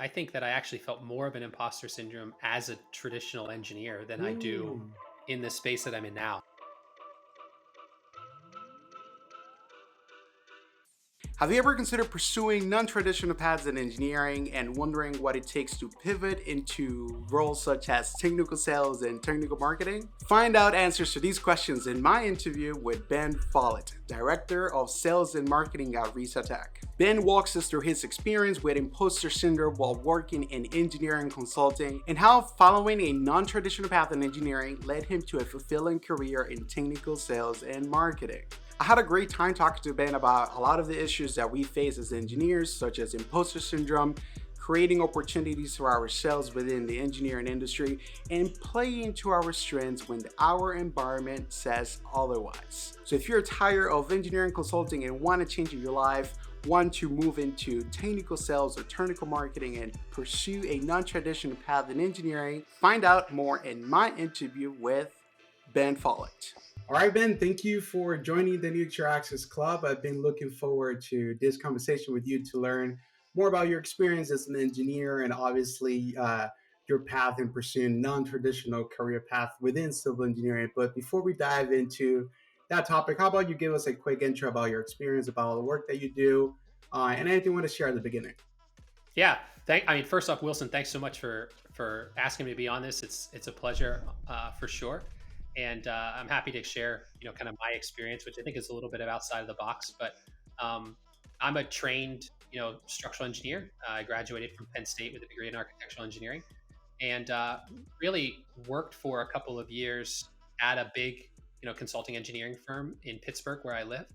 I think that I actually felt more of an imposter syndrome as a traditional engineer than I do Mm. in the space that I'm in now. Have you ever considered pursuing non-traditional paths in engineering and wondering what it takes to pivot into roles such as technical sales and technical marketing? Find out answers to these questions in my interview with Ben Follett, Director of Sales and Marketing at RISA Tech. Ben walks us through his experience with imposter syndrome while working in engineering consulting and how following a non-traditional path in engineering led him to a fulfilling career in technical sales and marketing. I had a great time talking to Ben about a lot of the issues that we face as engineers, such as imposter syndrome, creating opportunities for ourselves within the engineering industry, and playing to our strengths when our environment says otherwise. So if you're tired of engineering consulting and want to change your life, want to move into technical sales or technical marketing and pursue a non-traditional path in engineering, find out more in my interview with Ben Follett. All right, Ben, thank you for joining the New Access Club. I've been looking forward to this conversation with you to learn more about your experience as an engineer and obviously your path in pursuing non-traditional career path within civil engineering. But before we dive into that topic, how about you give us a quick intro about your experience, about the work that you do, and anything you want to share at the beginning? Yeah, I mean, first off, Wilson, thanks so much for asking me to be on this. It's a pleasure for sure, and I'm happy to share kind of my experience, which I think is a little bit of outside of the box. But um, I'm a trained structural engineer. I graduated from Penn State with a degree in architectural engineering, and really worked for a couple of years at a big consulting engineering firm in Pittsburgh where I live,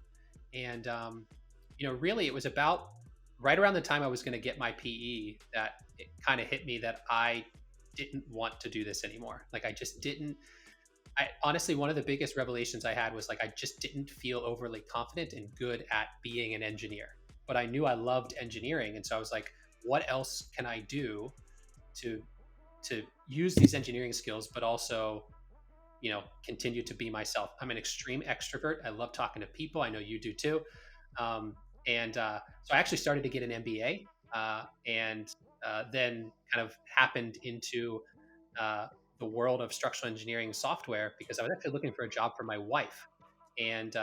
and really it was about right around the time I was going to get my PE that it kind of hit me that I didn't want to do this anymore. Like I just didn't. I honestly, one of the biggest revelations I had was like I just didn't feel overly confident and good at being an engineer. But I knew I loved engineering, and so I was like, what else can I do to use these engineering skills, but also continue to be myself. I'm an extreme extrovert. I love talking to people. I know you do too. And so I actually started to get an MBA, and then kind of happened into uh, the world of structural engineering software because I was actually looking for a job for my wife, and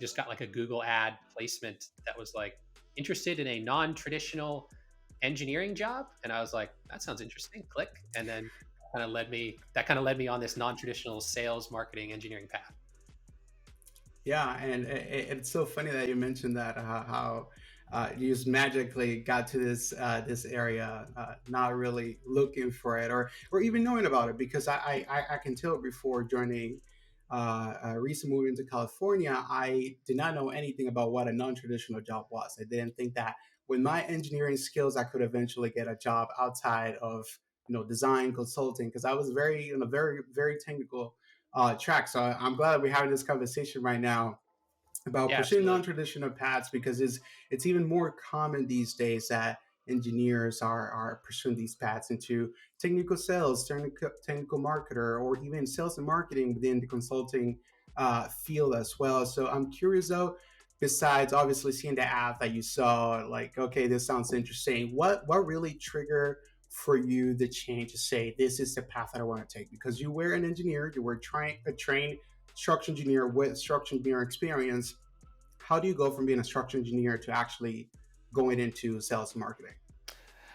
just got like a Google ad placement that was like interested in a non-traditional engineering job, and I was like, that sounds interesting. Click, and then kind of led me on this non-traditional sales, marketing, engineering path. Yeah, and it's so funny that you mentioned that how you just magically got to this area, not really looking for it or even knowing about it, because I can tell before joining recent moving to California, I did not know anything about what a non-traditional job was. I didn't think that with my engineering skills, I could eventually get a job outside of design consulting, because I was very in a very technical track. So I'm glad we're having this conversation right now about Yeah, pursuing absolutely. non-traditional paths, because it's even more common these days that engineers are pursuing these paths into technical sales, technical marketer, or even sales and marketing within the consulting field as well. So I'm curious though, besides obviously seeing the app that you saw, like, okay, this sounds interesting, what really triggered for you the change to say this is the path that I want to take? Because you were an engineer, you were trying a trained structural engineer with structural engineer experience. How do you go from being a structural engineer to actually going into sales and marketing?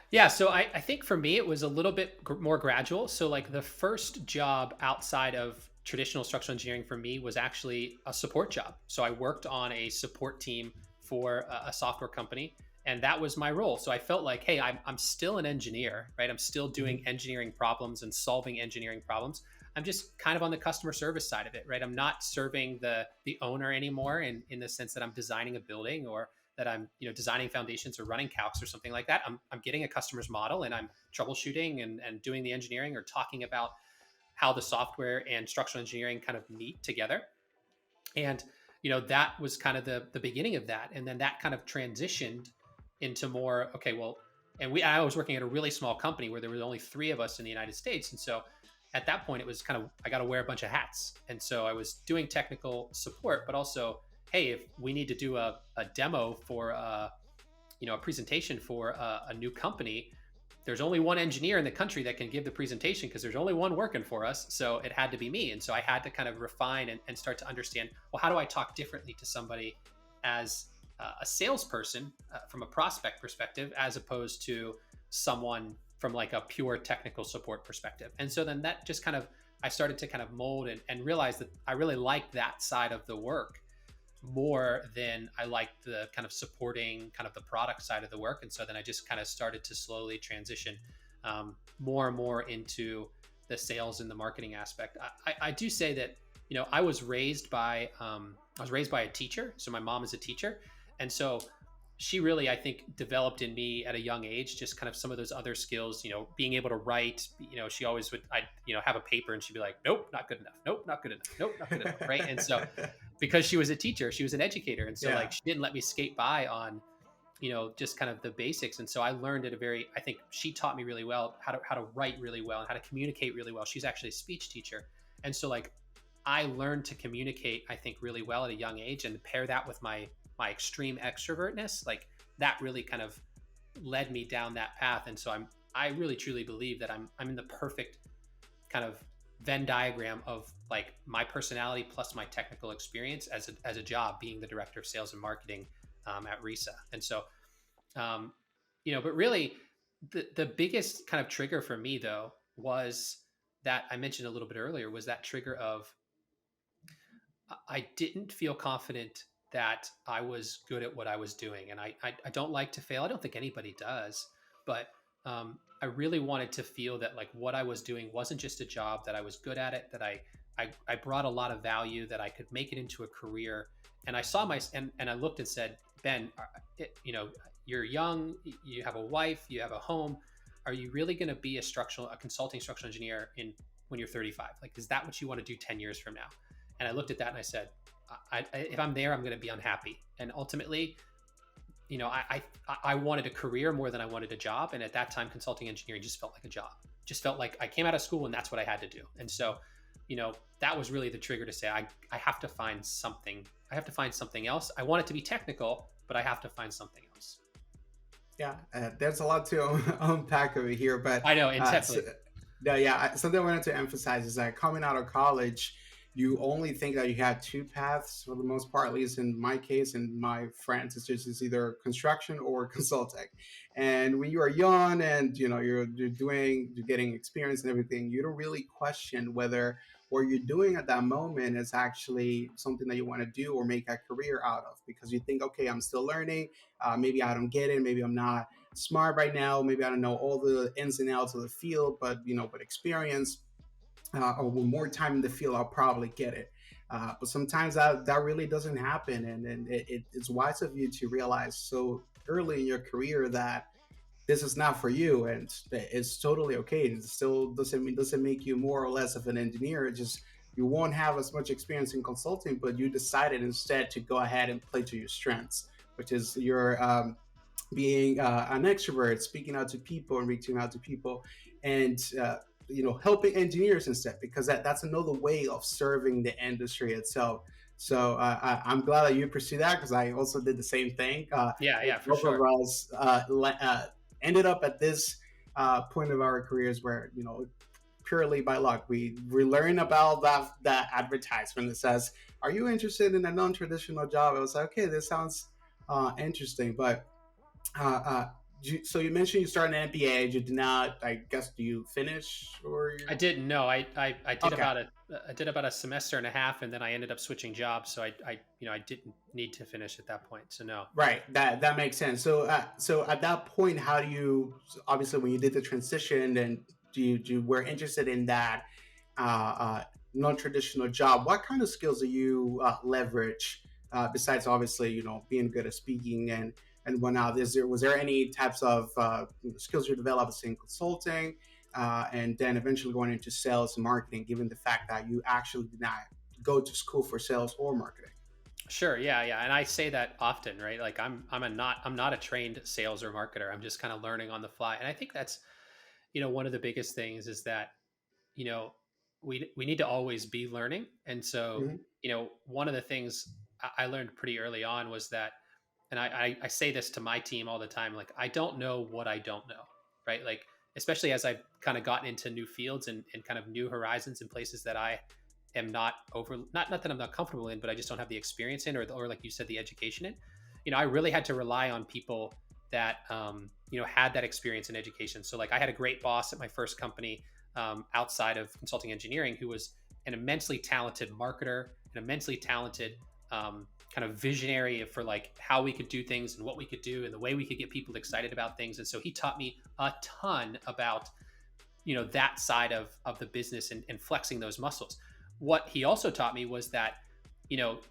Yeah, so I think for me it was a little bit more gradual. So like the first job outside of traditional structural engineering for me was actually a support job. So I worked on a support team for a software company, and that was my role. So I felt like, hey, I'm still an engineer, right? I'm still doing Mhm. engineering problems and solving engineering problems. I'm just kind of on the customer service side of it, right? I'm not serving the owner anymore in the sense that I'm designing a building or that I'm designing foundations or running calcs or something like that. I'm getting a customer's model and I'm troubleshooting and doing the engineering or talking about how the software and structural engineering kind of meet together. And that was kind of the beginning of that, and then that kind of transitioned into more okay, well, and I was working at a really small company where there were only three of us in the United States, and so at that point it was kind of I got to wear a bunch of hats, and so I was doing technical support, but also hey, if we need to do a demo for a presentation for a new company, there's only one engineer in the country that can give the presentation because there's only one working for us. So it had to be me. And so I had to kind of refine and start to understand, well, how do I talk differently to somebody as a salesperson from a prospect perspective, as opposed to someone from like a pure technical support perspective. And so then that just kind of, I started to kind of mold and realize that I really like that side of the work more than I liked the kind of supporting kind of the product side of the work. And so then I just kind of started to slowly transition more and more into the sales and the marketing aspect. I do say that, I was raised by a teacher. So my mom is a teacher. And so she really, I think, developed in me at a young age, just kind of some of those other skills, being able to write, she always would, have a paper and she'd be like, nope, not good enough. Nope, not good enough. Nope, not good enough. Right. And so because she was a teacher, she was an educator. And so Yeah. like, she didn't let me skate by on, just kind of the basics. And so I learned I think she taught me really well how to write really well and how to communicate really well. She's actually a speech teacher. And so like, I learned to communicate, I think, really well at a young age, and pair that with my extreme extrovertness, like that really kind of led me down that path. And so I really truly believe that I'm in the perfect kind of Venn diagram of like my personality plus my technical experience as a job, being the director of sales and marketing at RISA. And so, but really the biggest kind of trigger for me though was that I mentioned a little bit earlier, was that trigger of I didn't feel confident that I was good at what I was doing. And I don't like to fail. I don't think anybody does, but I really wanted to feel that like what I was doing wasn't just a job, that I was good at it, that I brought a lot of value, that I could make it into a career. And I saw and I looked and said, Ben, you're young, you have a wife, you have a home. Are you really going to be a consulting structural engineer when you're 35? Like, is that what you want to do 10 years from now? And I looked at that and I said, if I'm there, I'm going to be unhappy. And ultimately, I wanted a career more than I wanted a job. And at that time, consulting engineering just felt like a job. Just felt like I came out of school and that's what I had to do. And so, that was really the trigger to say, I have to find something. I have to find something else. I want it to be technical, but I have to find something else. Yeah, there's a lot to unpack over here, but I know, definitely. something I wanted to emphasize is that coming out of college, you only think that you had two paths for the most part, at least in my case and my friends. It's either construction or consulting. And when you are young and you're getting experience and everything, you don't really question whether what you're doing at that moment is actually something that you want to do or make a career out of, because you think, okay, I'm still learning. Maybe I don't get it. Maybe I'm not smart right now. Maybe I don't know all the ins and outs of the field, but with experience or with more time in the field, I'll probably get it. But sometimes that really doesn't happen, and it's wise of you to realize so early in your career that this is not for you, and it's totally okay. It still doesn't make you more or less of an engineer. It just, you won't have as much experience in consulting, but you decided instead to go ahead and play to your strengths, which is your being an extrovert, speaking out to people and reaching out to people, and helping engineers instead, because that's another way of serving the industry itself. So I'm glad that you pursue that, because I also did the same thing. Yeah, for Both sure. of us ended up at this point of our careers where purely by luck we learn about that advertisement that says, "Are you interested in a non-traditional job?" I was like, okay, this sounds interesting, but. So you mentioned you started an MBA. You did not, I guess, do you finish or? I didn't know. I did Okay. about a semester and a half, and then I ended up switching jobs. So I didn't need to finish at that point. So no. Right. That makes sense. So at that point, how do you, obviously when you did the transition and you were interested in that non-traditional job, what kind of skills do you leverage besides obviously being good at speaking and whatnot? Was there any types of skills you developed in consulting, and then eventually going into sales and marketing, given the fact that you actually did not go to school for sales or marketing? Sure. Yeah. And I say that often, right? Like I'm not a trained sales or marketer. I'm just kind of learning on the fly. And I think that's, one of the biggest things is that, you know, we need to always be learning. And so, Mhm. one of the things I learned pretty early on was that, and I say this to my team all the time, like, I don't know what I don't know, right? Like, especially as I've kind of gotten into new fields and kind of new horizons in places that I am not over, not that I'm not comfortable in, but I just don't have the experience in, or like you said, the education in. I really had to rely on people that, had that experience in education. So like I had a great boss at my first company, outside of consulting engineering, who was an immensely talented marketer, an immensely talented, kind of visionary for like how we could do things and what we could do and the way we could get people excited about things. And so he taught me a ton about, that side of the business and flexing those muscles. What he also taught me was that,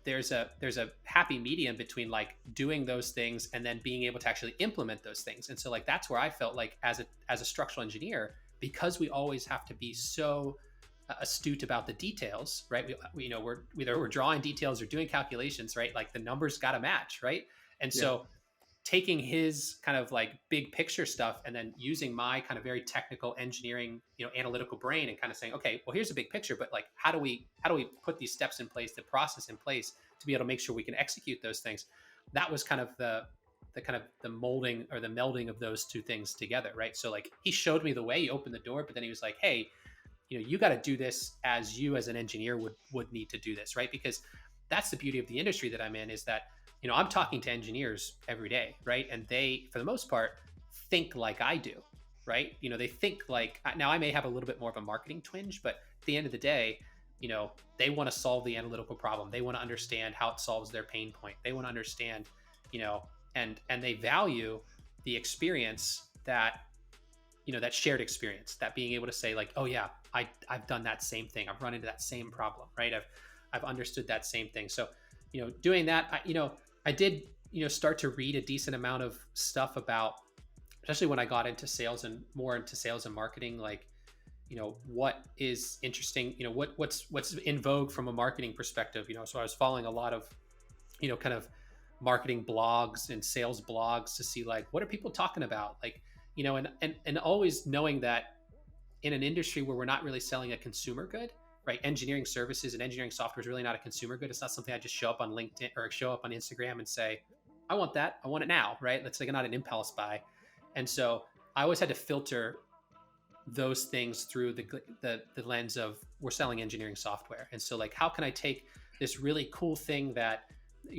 there's a happy medium between like doing those things and then being able to actually implement those things. And so like that's where I felt like as a structural engineer, because we always have to be so astute about the details, right? We're either we're drawing details or doing calculations, right? Like the numbers got to match, right? And Yeah. so taking his kind of like big picture stuff and then using my kind of very technical engineering, analytical brain, and kind of saying, okay, well, here's a big picture, but like, how do we put these steps in place, the process in place to be able to make sure we can execute those things? That was kind of the molding or the melding of those two things together, right? So like he showed me the way, he opened the door, but then he was like, hey, you got to do this as you as an engineer would need to do this, right? Because that's the beauty of the industry that I'm in, is that I'm talking to engineers every day, right? And they, for the most part, think like I do, right? They think like, now I may have a little bit more of a marketing twinge, but at the end of the day, they want to solve the analytical problem. They want to understand how it solves their pain point. They want to understand, and they value the experience that, that shared experience, that being able to say like, oh yeah, I've done that same thing. I've run into that same problem, right? I've understood that same thing. So, doing that, I did, start to read a decent amount of stuff about, especially when I got into sales and more into sales and marketing, like, what is interesting, what's in vogue from a marketing perspective, so I was following a lot of, kind of marketing blogs and sales blogs to see like, what are people talking about? Like, and always knowing that in an industry where we're not really selling a consumer good, right? Engineering services and engineering software is really not a consumer good. It's not something I just show up on LinkedIn or show up on Instagram and say, I want that. I want it now, right? That's like not an impulse buy. And so I always had to filter those things through the lens of, we're selling engineering software. And so like, how can I take this really cool thing that,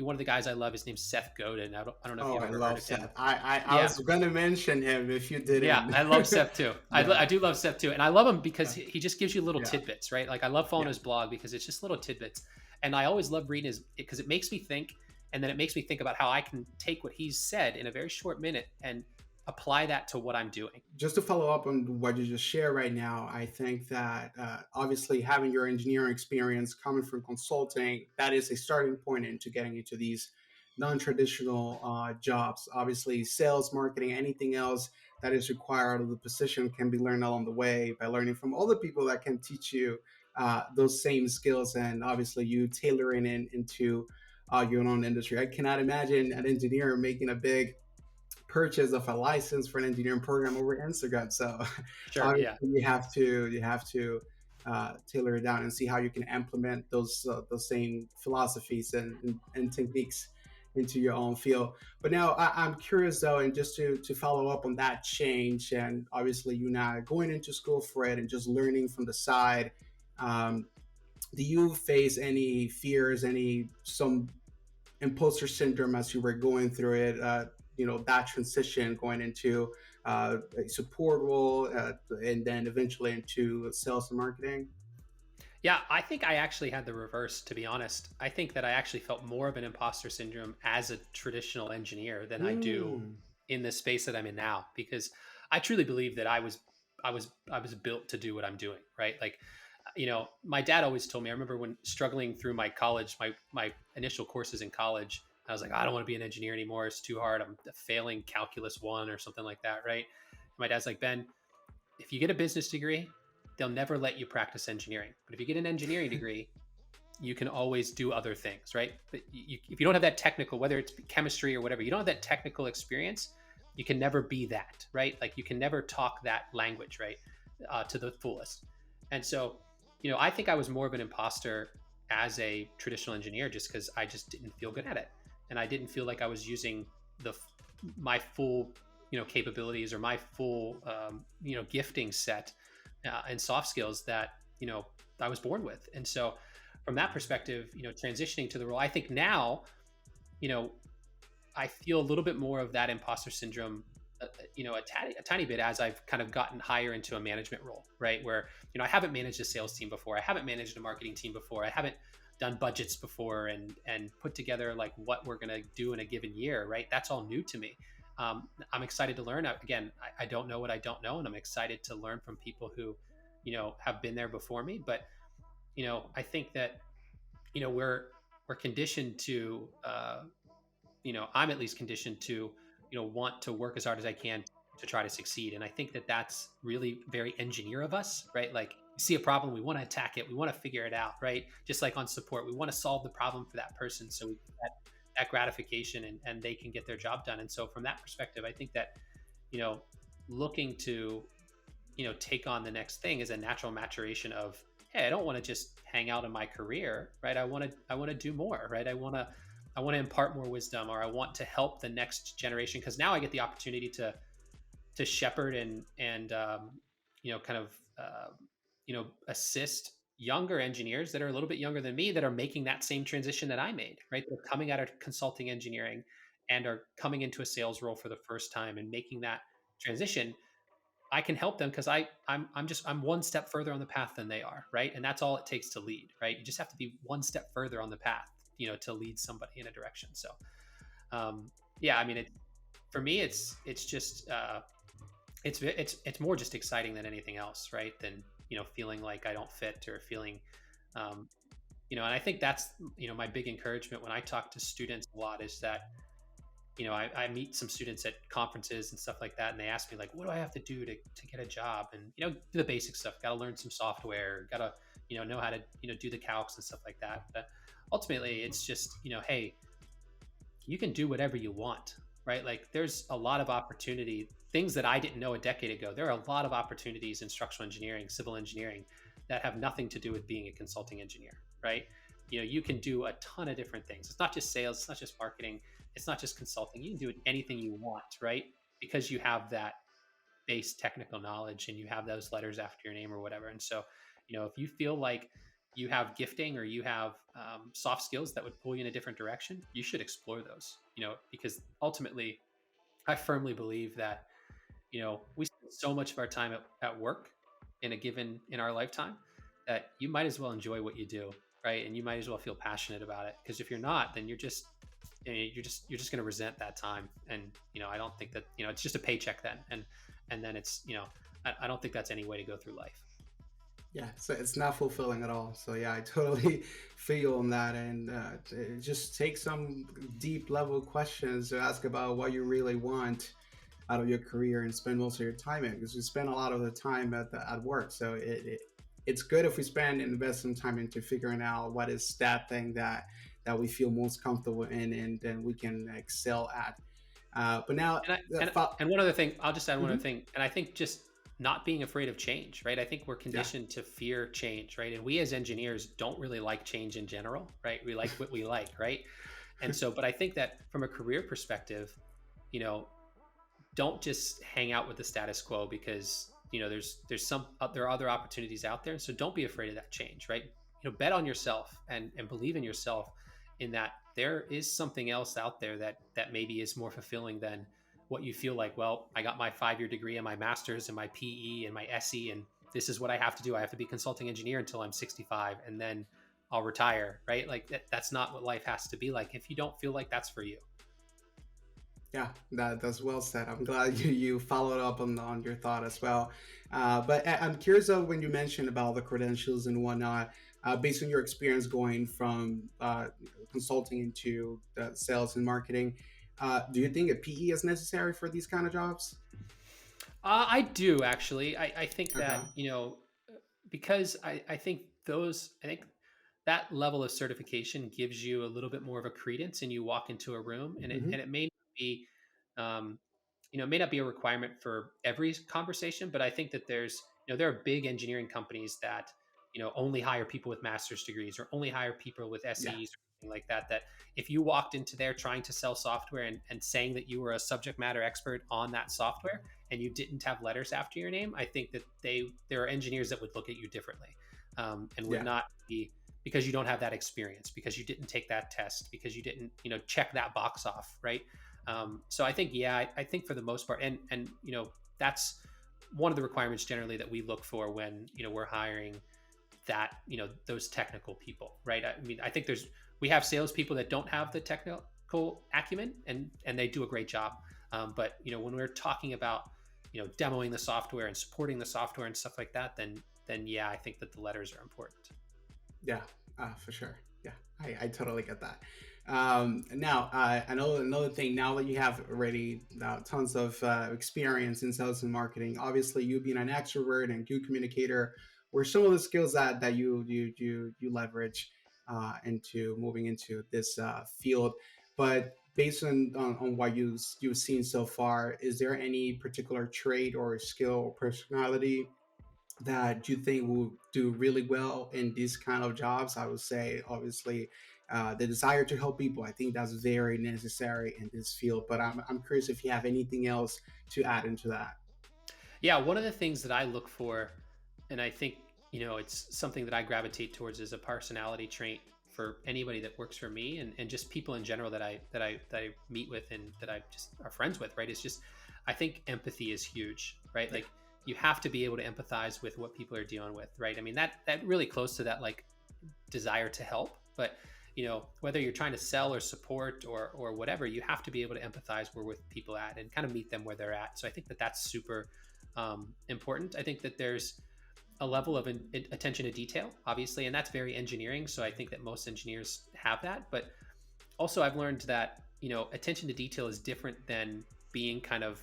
one of the guys I love, his name's Seth Godin. I don't know if Oh, you've I ever heard love of him. Seth. I Yeah. was going to mention him if you Yeah, didn't. I love Seth too. Yeah. I do love Seth too. And I love him because Yeah. he just gives you little Yeah. tidbits, right? Like I love following Yeah. his blog because it's just little tidbits. And I always love reading his, because it makes me think, and then it makes me think about how I can take what he's said in a very short minute and apply that to what I'm doing. Just to follow up on what you just shared right now, I think that obviously having your engineering experience coming from consulting, that is a starting point into getting into these non-traditional jobs. Obviously, sales, marketing, anything else that is required of the position can be learned along the way by learning from other people that can teach you those same skills, and obviously you tailoring into your own industry. I cannot imagine an engineer making a big purchase of a license for an engineering program over Instagram. So Sure. obviously Yeah. you have to tailor it down and see how you can implement those same philosophies and techniques into your own field. But now I'm curious though, and just to follow up on that change, and obviously you not going into school for it and just learning from the side. Um, do you face any fears, some imposter syndrome as you were going through it? That transition going into a support role, and then eventually into sales and marketing. Yeah, I think I actually had the reverse, to be honest. I think that I actually felt more of an imposter syndrome as a traditional engineer than I do Mm. in the space that I'm in now, because I truly believe that I was built to do what I'm doing, right? Like, my dad always told me, I remember when struggling through my college, my initial courses in college, I was like, I don't want to be an engineer anymore. It's too hard. I'm failing calculus 1 or something like that, right? And my dad's like, Ben, if you get a business degree, they'll never let you practice engineering. But if you get an engineering degree, you can always do other things, right? But if you don't have that technical, whether it's chemistry or whatever, you don't have that technical experience, you can never be that, right? Like you can never talk that language, right? To the fullest. And so, I think I was more of an imposter as a traditional engineer just because I just didn't feel good at it. And I didn't feel like I was using my full capabilities or my full gifting set and soft skills that I was born with. And so from that perspective, transitioning to the role, I think now, you know, I feel a little bit more of that imposter syndrome, a tiny bit as I've kind of gotten higher into a management role, right? Where, I haven't managed a sales team before. I haven't managed a marketing team before. I haven't done budgets before and put together like what we're going to do in a given year, right? That's all new to me. I'm excited to learn. Again, I don't know what I don't know, and I'm excited to learn from people who, have been there before me. But, I think that, we're conditioned to, I'm at least conditioned to, want to work as hard as I can to try to succeed. And I think that that's really very engineer of us, right? Like we see a problem, we want to attack it, we want to figure it out, right? Just like on support, we want to solve the problem for that person so we get that gratification and they can get their job done. And so from that perspective, I think that, you know, looking to, take on the next thing is a natural maturation of, hey, I don't want to just hang out in my career, right? I want to do more, right? I want to impart more wisdom, or I want to help the next generation, because now I get the opportunity to shepherd and kind of assist younger engineers that are a little bit younger than me that are making that same transition that I made, right? They're coming out of consulting engineering and are coming into a sales role for the first time and making that transition. I can help them because I'm one step further on the path than they are, right? And that's all it takes to lead, right? You just have to be one step further on the path, to lead somebody in a direction. So, yeah, I mean, for me, it's just it's more just exciting than anything else, right? Than feeling like I don't fit or feeling, um, and I think that's my big encouragement when I talk to students a lot is that I meet some students at conferences and stuff like that, and they ask me like, what do I have to do to get a job? And do the basic stuff. Got to learn some software. Got to know how to do the calcs and stuff like that. But ultimately, it's just hey, you can do whatever you want, right? Like there's a lot of opportunity, things that I didn't know a decade ago. There are a lot of opportunities in structural engineering, civil engineering that have nothing to do with being a consulting engineer, right? You can do a ton of different things. It's not just sales, it's not just marketing, it's not just consulting. You can do anything you want, right? Because you have that base technical knowledge and you have those letters after your name or whatever. And so, if you feel like you have gifting or you have soft skills that would pull you in a different direction, you should explore those, because ultimately, I firmly believe that, we spend so much of our time at work in our lifetime that you might as well enjoy what you do, right? And you might as well feel passionate about it. Because if you're not, then you're just going to resent that time. And, I don't think that, it's just a paycheck then. And then it's, I don't think that's any way to go through life. Yeah, so it's not fulfilling at all. So yeah, I totally feel on that, and just take some deep level questions to ask about what you really want out of your career and spend most of your time in, because we spend a lot of the time at work. So it's good if we spend and invest some time into figuring out what is that thing that we feel most comfortable in, and then we can excel at. But now, And and one other thing, I'll just add one other Mhm. thing, and I think just not being afraid of change, right? I think we're Yeah, conditioned to fear change, right? And we as engineers don't really like change in general, right? We like what we like, right? And so, but I think that from a career perspective, you know, don't just hang out with the status quo because there are other opportunities out there. So don't be afraid of that change, right? Bet on yourself and believe in yourself, in that there is something else out there that maybe is more fulfilling than what you feel like. Well, I got my 5-year degree and my master's and my PE and my SE, and this is what I have to do. I have to be a consulting engineer until I'm 65, and then I'll retire, right? Like that's not what life has to be like if you don't feel like that's for you. yeah, that's well said. I'm glad you followed up on your thought as well. But I'm curious of when you mentioned about the credentials and whatnot, based on your experience going from consulting into the sales and marketing. Do you think a PE is necessary for these kind of jobs? I do actually. I think Okay. that because I think that level of certification gives you a little bit more of a credence, and you walk into a room, and Hmm. it may not be um, it may not be a requirement for every conversation, but I think that there are big engineering companies that only hire people with master's degrees or only hire people with Yeah. SEs. something like that, that if you walked into there trying to sell software and saying that you were a subject matter expert on that software and you didn't have letters after your name, I think that there are engineers that would look at you differently, and would Yeah. not be, because you don't have that experience, because you didn't take that test, because you didn't, check that box off, right? So I think, yeah, I think for the most part, and that's one of the requirements generally that we look for when we're hiring that those technical people, right? I mean, I think we have salespeople that don't have the technical acumen, and they do a great job. But when we're talking about demoing the software and supporting the software and stuff like that, then yeah, I think that the letters are important. Yeah, for sure. Yeah, I totally get that. Now, I know another thing. Now that you have already tons of experience in sales and marketing, obviously you being an extrovert and good communicator, were some of the skills that you leverage into moving into this field. But based on what you've seen so far, is there any particular trait or skill or personality that you think will do really well in these kind of jobs? I would say, obviously, the desire to help people. I think that's very necessary in this field. But I'm curious if you have anything else to add into that. Yeah, one of the things that I look for, and I think it's something that I gravitate towards, is a personality trait for anybody that works for me, and just people in general that I meet with and that I just are friends with, right? It's just, I think empathy is huge, right? Like, you have to be able to empathize with what people are dealing with, right? I mean, that really close to that, like, desire to help, but whether you're trying to sell or support or whatever, you have to be able to empathize where with people at and kind of meet them where they're at. So I think that that's super important. I think that there's a level of attention to detail, obviously, and that's very engineering. So I think that most engineers have that. But also, I've learned that attention to detail is different than being kind of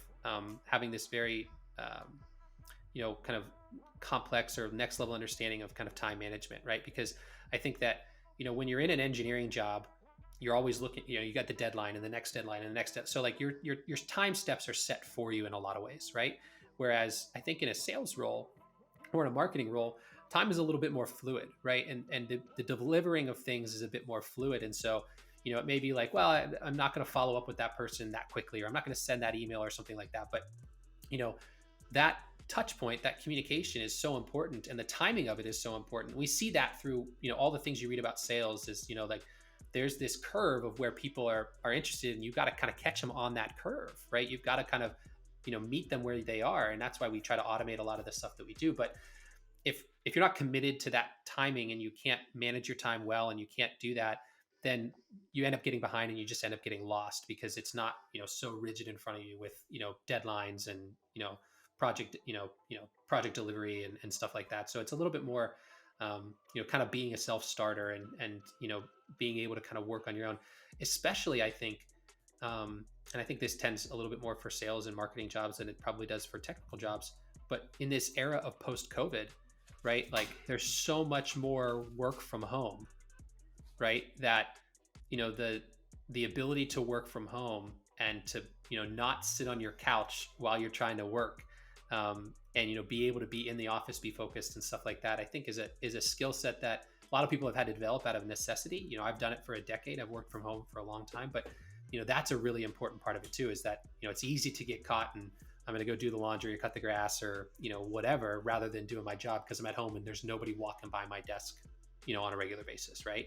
having this very kind of complex or next level understanding of kind of time management, right? Because I think that when you're in an engineering job, you're always looking, you got the deadline and the next deadline and the next step. So like your time steps are set for you in a lot of ways, right? Whereas I think in a sales role or in a marketing role, time is a little bit more fluid, right? And the delivering of things is a bit more fluid. And so, it may be like, well, I'm not going to follow up with that person that quickly, or I'm not going to send that email or something like that. But, that touch point, that communication is so important, and the timing of it is so important. We see that through, all the things you read about sales is, like, there's this curve of where people are interested, and you've got to kind of catch them on that curve, right? You've got to kind of, meet them where they are. And that's why we try to automate a lot of the stuff that we do. But if you're not committed to that timing and you can't manage your time well and you can't do that, then you end up getting behind and you just end up getting lost because it's not, so rigid in front of you with, deadlines and, project, project delivery and stuff like that. So it's a little bit more, kind of being a self-starter and, being able to kind of work on your own, especially I think, and I think this tends a little bit more for sales and marketing jobs than it probably does for technical jobs. But in this era of post-COVID, right? Like, there's so much more work from home, right? That, the ability to work from home and to, not sit on your couch while you're trying to work, and, be able to be in the office, be focused and stuff like that, I think is a skill set that a lot of people have had to develop out of necessity. I've done it for a decade. I've worked from home for a long time, but that's a really important part of it too, is that, it's easy to get caught and I'm going to go do the laundry or cut the grass or, whatever, rather than doing my job because I'm at home and there's nobody walking by my desk, on a regular basis. Right.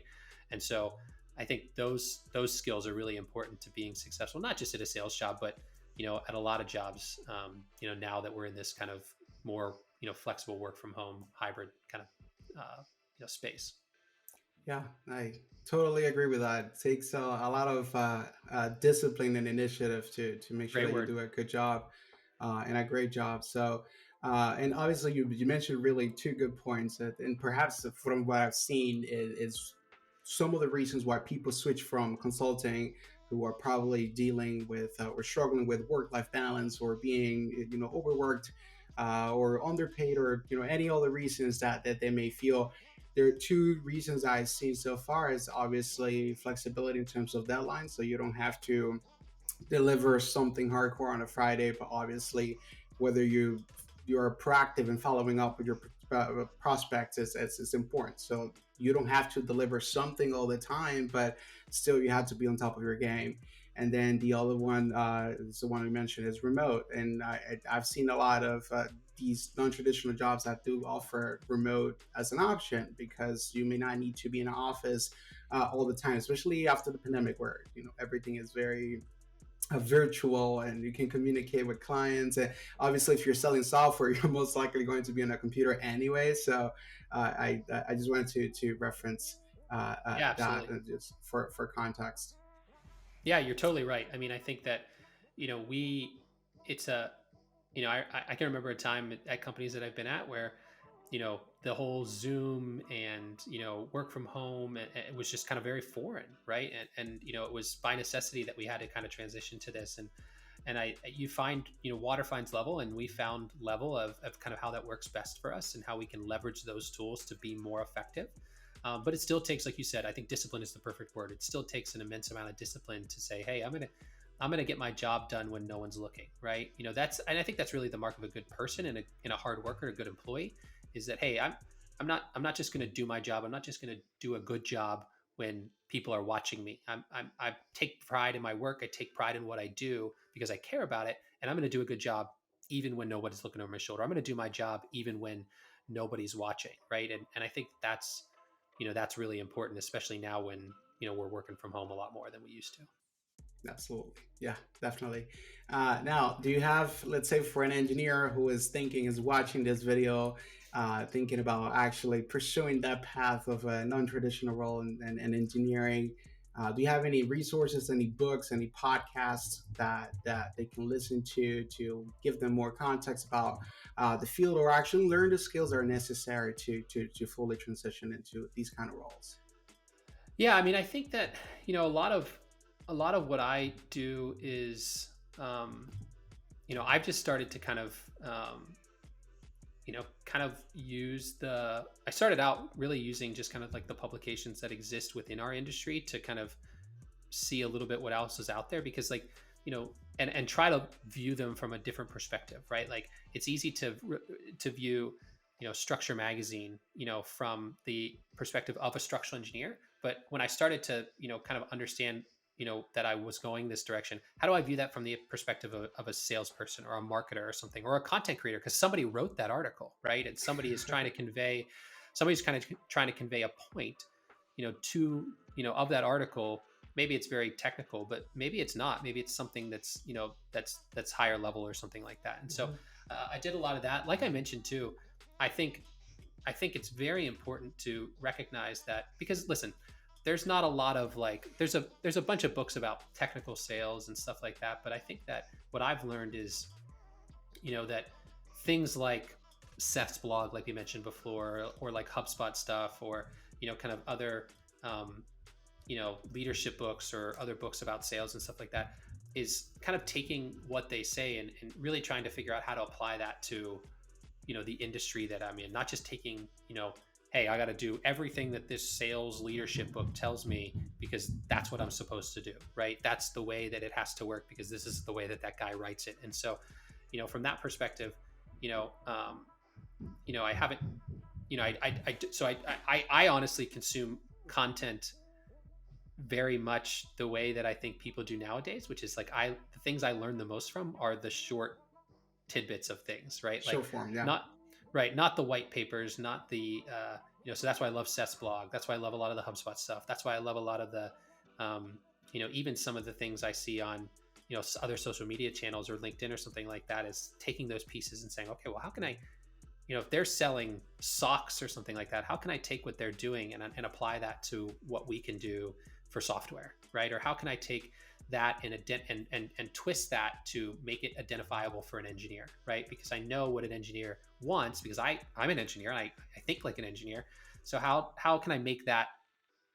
And so I think those skills are really important to being successful, not just at a sales job, but, at a lot of jobs, now that we're in this kind of more, flexible work from home, hybrid kind of, space. Yeah, I totally agree with that. It takes a lot of discipline and initiative to make sure Great that you word. do a good job and a great job. So, and obviously, you mentioned really two good points, and perhaps from what I've seen is some of the reasons why people switch from consulting, who are probably dealing with or struggling with work-life balance or being overworked or underpaid or any other reasons that they may feel. There are two reasons I've seen so far is obviously flexibility in terms of deadlines. So you don't have to deliver something hardcore on a Friday, but obviously whether you you're proactive in following up with your prospects is important. So you don't have to deliver something all the time, but still you have to be on top of your game. And then the other one is the one we mentioned is remote. And I've seen a lot of these non-traditional jobs that do offer remote as an option, because you may not need to be in an office all the time, especially after the pandemic, where everything is very virtual and you can communicate with clients. And obviously, if you're selling software, you're most likely going to be on a computer anyway. So I just wanted to reference Yeah, that absolutely. just for context. Yeah, you're totally right. I mean, I think that, we, it's a, I can remember a time at companies that I've been at where, the whole Zoom and, work from home, it was just kind of very foreign. Right. And, it was by necessity that we had to kind of transition to this. And you find, water finds level, and we found level of kind of how that works best for us and how we can leverage those tools to be more effective. But it still takes, like you said, I think discipline is the perfect word. It still takes an immense amount of discipline to say, hey, I'm gonna get my job done when no one's looking, right? And I think that's really the mark of a good person and a hard worker, a good employee, is that, hey, I'm not just gonna do my job. I'm not just gonna do a good job when people are watching me. I take pride in my work. I take pride in what I do because I care about it, and I'm gonna do a good job even when nobody's looking over my shoulder. I'm gonna do my job even when nobody's watching, right? And I think that's really important, especially now when we're working from home a lot more than we used to. Absolutely. Yeah, definitely. Now, do you have, let's say, for an engineer who is watching this video, thinking about actually pursuing that path of a non-traditional role in engineering? Do you have any resources, any books, any podcasts that they can listen to give them more context about the field, or actually learn the skills that are necessary to fully transition into these kind of roles? Yeah, I mean, I think that a lot of what I do is, I've just started to kind of use I started out really using just kind of like the publications that exist within our industry to kind of see a little bit what else is out there, because like, and try to view them from a different perspective, right? Like it's easy to view, Structure Magazine, from the perspective of a structural engineer. But when I started to, kind of understand, that I was going this direction, how do I view that from the perspective of a salesperson or a marketer or something, or a content creator? Because somebody wrote that article, right? And somebody's kind of trying to convey a point, of that article. Maybe it's very technical, but maybe it's not. Maybe it's something that's higher level or something like that. And so I did a lot of that. Like I mentioned too, I think it's very important to recognize that, because listen, there's not a lot of like there's a bunch of books about technical sales and stuff like that, but I think that what I've learned is, that things like Seth's blog, like we mentioned before, or like HubSpot stuff, or kind of other leadership books or other books about sales and stuff like that, is kind of taking what they say and really trying to figure out how to apply that to the industry that I'm in. Not just taking, hey, I got to do everything that this sales leadership book tells me because that's what I'm supposed to do, right? That's the way that it has to work because this is the way that guy writes it. And so, from that perspective, I haven't, I honestly consume content very much the way that I think people do nowadays, which is like the things I learn the most from are the short tidbits of things, right? Like Show form, yeah. not right, not the white papers, not the so that's why I love Seth's blog. That's why I love a lot of the HubSpot stuff. That's why I love a lot of the even some of the things I see on other social media channels or LinkedIn or something like that, is taking those pieces and saying, okay, well, how can I, if they're selling socks or something like that, how can I take what they're doing and apply that to what we can do for software, right? Or how can I take that and twist that to make it identifiable for an engineer, right? Because I know what an engineer wants, because I'm an engineer and I think like an engineer. So how can I make that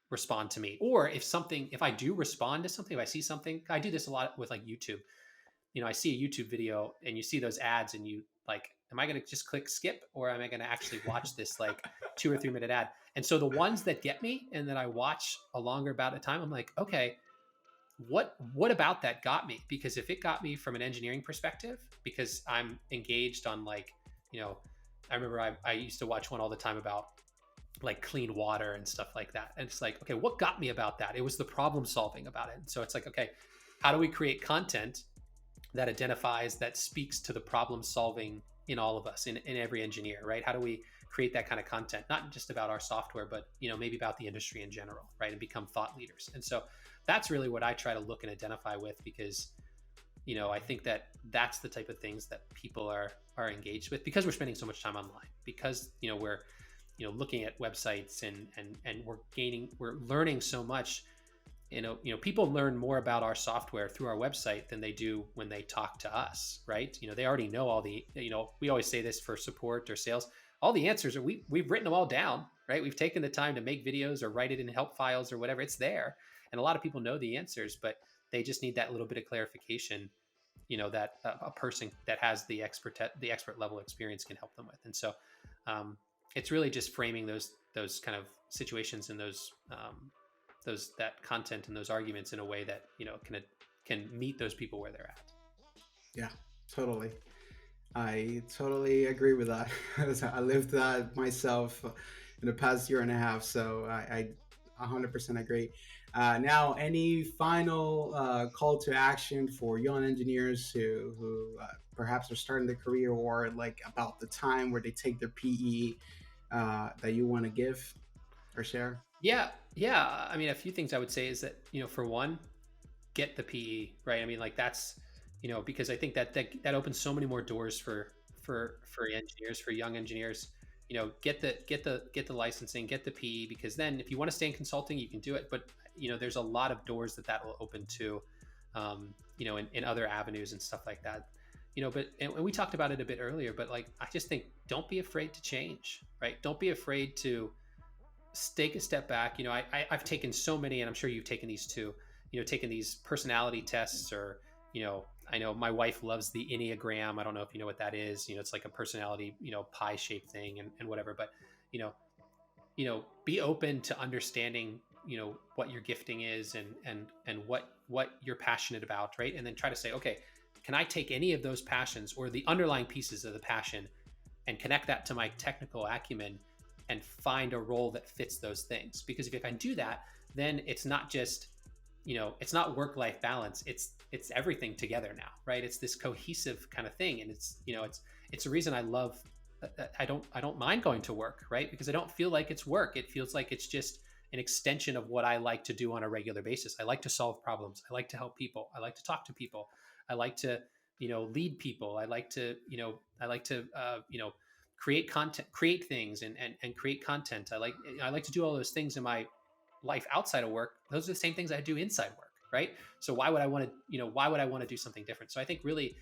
respond to me? Or if I do respond to something, if I see something, I do this a lot with like YouTube. I see a YouTube video and you see those ads and you like, am I going to just click skip, or am I going to actually watch this like 2 or 3 minute ad? And so the ones that get me and that I watch a longer bout of time, I'm like, okay, what about that got me? Because if it got me from an engineering perspective, because I'm engaged on like, you know, I remember I used to watch one all the time about like clean water and stuff like that. And it's like, okay, what got me about that? It was the problem solving about it. And so it's like, okay, how do we create content that identifies, that speaks to the problem solving in all of us, in every engineer, right? How do we create that kind of content, not just about our software, but maybe about the industry in general, right? And become thought leaders. And so that's really what I try to look and identify with, because I think that that's the type of things that people are engaged with, because we're spending so much time online, because we're looking at websites, and we're learning so much. People learn more about our software through our website than they do when they talk to us, right? They already know all the, we always say this for support or sales, all the answers are, we've written them all down, right? We've taken the time to make videos or write it in help files or whatever. It's there. And a lot of people know the answers, but they just need that little bit of clarification, that a person that has the expert level experience can help them with. And so it's really just framing those kind of situations and that content and those arguments in a way that can meet those people where they're at. Yeah, totally. I totally agree with that. I lived that myself in the past year and a half, so I 100% agree. Now, any final call to action for young engineers who perhaps are starting their career, or like about the time where they take their PE, that you want to give or share? Yeah. I mean, a few things I would say is that, for one, get the PE, right? I mean, like that's, because I think that opens so many more doors for engineers, for young engineers. Get the licensing, get the PE, because then if you want to stay in consulting, you can do it. But there's a lot of doors that will open to, in other avenues and stuff like that. But and we talked about it a bit earlier, but like I just think, don't be afraid to change, right? Don't be afraid to take a step back. I've taken so many, and I'm sure you've taken these too. Taking these personality tests, or I know my wife loves the Enneagram. I don't know if you know what that is. It's like a personality, pie shaped thing and whatever. But be open to understanding, what your gifting is, and what you're passionate about, right? And then try to say, okay, can I take any of those passions or the underlying pieces of the passion and connect that to my technical acumen and find a role that fits those things? Because if I can do that, then it's not just, it's not work-life balance. It's everything together now, right? It's this cohesive kind of thing. And it's a reason I love, I don't mind going to work, right? Because I don't feel like it's work. It feels like it's just an extension of what I like to do on a regular basis. I like to solve problems. I like to help people. I like to talk to people. I like to, lead people. I like to, create content, create things, and create content. I like to do all those things in my life outside of work. Those are the same things I do inside work, right? So why would I want to do something different? So I think really,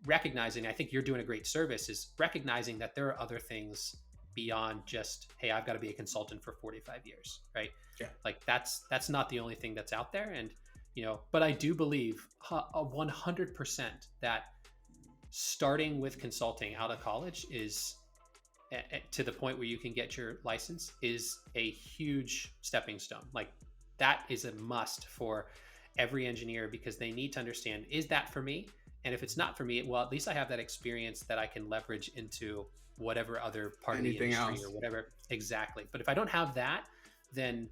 recognizing, I think you're doing a great service, is recognizing that there are other things beyond just, hey, I've got to be a consultant for 45 years, right? Yeah. Like that's not the only thing that's out there. And, but I do believe 100% that starting with consulting out of college is, to the point where you can get your license, is a huge stepping stone. Like that is a must for every engineer, because they need to understand, is that for me? And if it's not for me, well, at least I have that experience that I can leverage into whatever other part Anything of the industry else. or whatever. Exactly. But if I don't have that, then,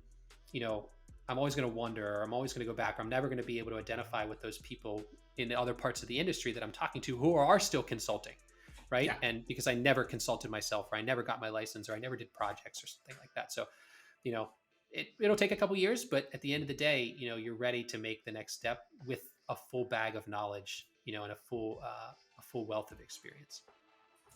I'm always going to wonder, or I'm always going to go back, or I'm never going to be able to identify with those people in the other parts of the industry that I'm talking to who are still consulting, right? Yeah. And because I never consulted myself, or I never got my license, or I never did projects or something like that. So, it'll take a couple years, but at the end of the day, you're ready to make the next step with a full bag of knowledge, and a full wealth of experience.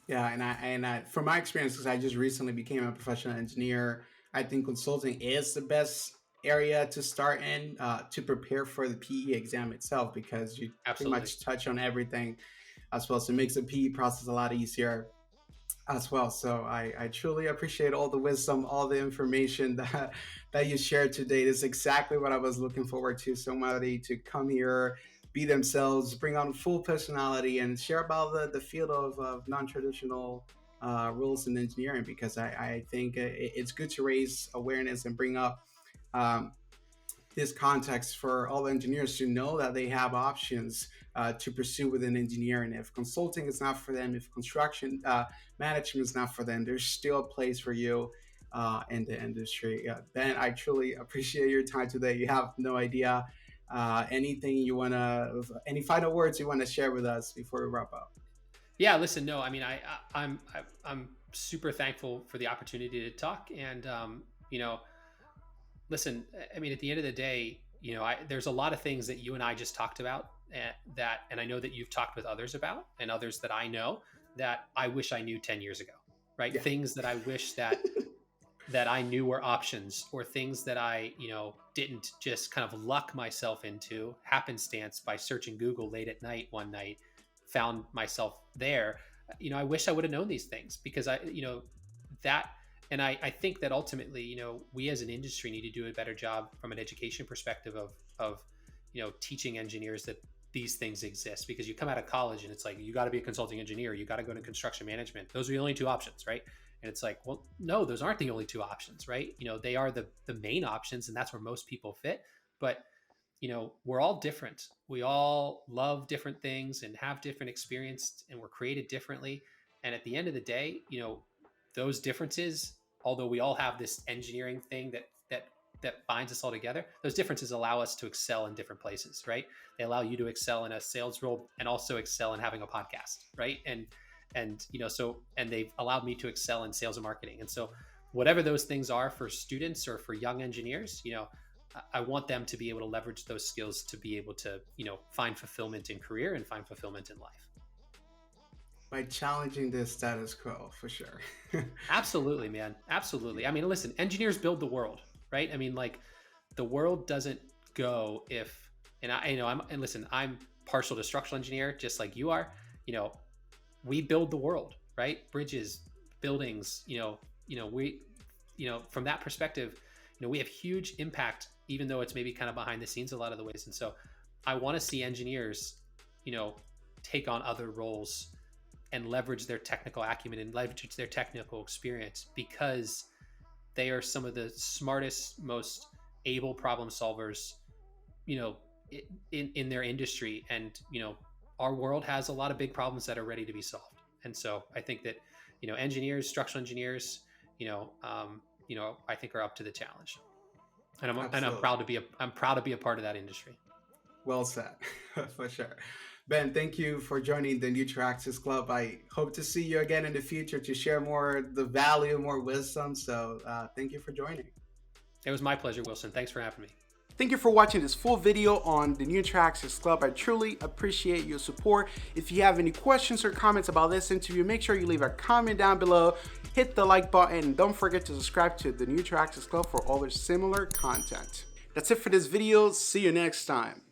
Yeah, and I from my experience, because I just recently became a professional engineer, I think consulting is the best area to start in, to prepare for the PE exam itself, because you pretty Absolutely. much touch on everything as well. So it makes the PE process a lot easier as well. So I truly appreciate all the wisdom, all the information that you shared today. This is exactly what I was looking forward to. Somebody to come here, be themselves, bring on full personality, and share about the field of non-traditional roles in engineering, because I think it's good to raise awareness and bring up um, this context for all engineers to know that they have options to pursue within engineering. If consulting is not for them, if construction management is not for them, there's still a place for you in the industry. Ben, I truly appreciate your time today. You have no idea. Anything you want to, any final words you want to share with us before we wrap up? Yeah, listen, no, I mean, I'm super thankful for the opportunity to talk, and you know, listen, I mean, at the end of the day, there's a lot of things that you and I just talked about, and I know that you've talked with others about, and others that I know that I wish I knew 10 years ago, right? Yeah. Things that I wish that I knew were options, or things that I, didn't just kind of luck myself into happenstance by searching Google late at night one night, found myself there. I wish I would have known these things, because that, and I think that ultimately, we as an industry need to do a better job from an education perspective of teaching engineers that these things exist, because you come out of college and it's like, you got to be a consulting engineer, you got to go to construction management. Those are the only two options, right? And it's like, well, no, those aren't the only two options, right? They are the main options, and that's where most people fit. But we're all different. We all love different things and have different experience, and we're created differently. And at the end of the day, those differences, although we all have this engineering thing that binds us all together, those differences allow us to excel in different places, right? They allow you to excel in a sales role and also excel in having a podcast, right? And they've allowed me to excel in sales and marketing. And so whatever those things are for students or for young engineers, I want them to be able to leverage those skills to be able to, find fulfillment in career and find fulfillment in life. By challenging the status quo, for sure. Absolutely, man. Absolutely. I mean, listen, engineers build the world, right? I mean, like, the world doesn't go if, and listen, I'm partial to structural engineer, just like you are. We build the world, right? Bridges, buildings, from that perspective, we have huge impact, even though it's maybe kind of behind the scenes a lot of the ways. And so I want to see engineers, take on other roles and leverage their technical acumen and leverage their technical experience, because they are some of the smartest, most able problem solvers, in their industry. And, our world has a lot of big problems that are ready to be solved. And so I think that, engineers, structural engineers, I think are up to the challenge. And I'm proud to be a part of that industry. Well said, for sure. Ben, thank you for joining the Neutral Access Club. I hope to see you again in the future to share more the value, more wisdom. So thank you for joining. It was my pleasure, Wilson. Thanks for having me. Thank you for watching this full video on the Neutral Access Club. I truly appreciate your support. If you have any questions or comments about this interview, make sure you leave a comment down below, hit the like button, and don't forget to subscribe to the Neutral Access Club for other similar content. That's it for this video. See you next time.